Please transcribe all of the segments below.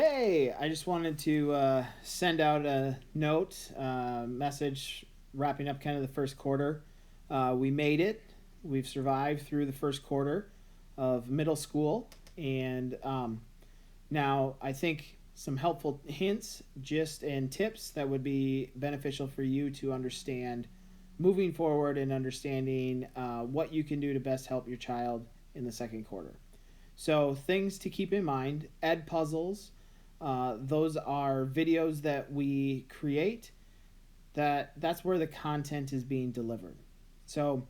Hey, I just wanted to send out a note, message wrapping up kind of the first quarter. We made it. We've survived through the first quarter of middle school. And now I think some helpful hints, just and tips that would be beneficial for you to understand moving forward and understanding what you can do to best help your child in the second quarter. So, things to keep in mind: ed puzzles. Those are videos that we create. That's where the content is being delivered. So,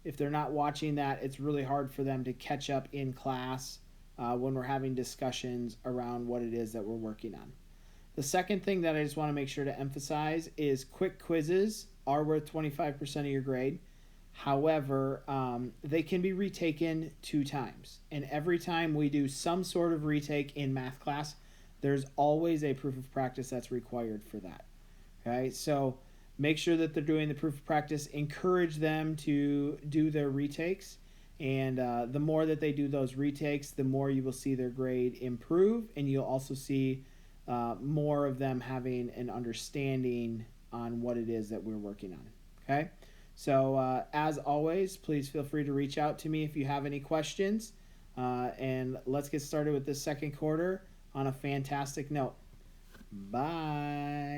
if they're not watching that, it's really hard for them to catch up in class when we're having discussions around what it is that we're working on. The second thing that I just want to make sure to emphasize is quick quizzes are worth 25% of your grade. However, they can be retaken 2 times. And every time we do some sort of retake in math class, there's always a proof of practice that's required for that. Okay, so make sure that they're doing the proof of practice. Encourage them to do their retakes. And the more that they do those retakes, the more you will see their grade improve. And you'll also see more of them having an understanding on what it is that we're working on. Okay? So, as always, please feel free to reach out to me if you have any questions. And let's get started with this second quarter on a fantastic note. Bye.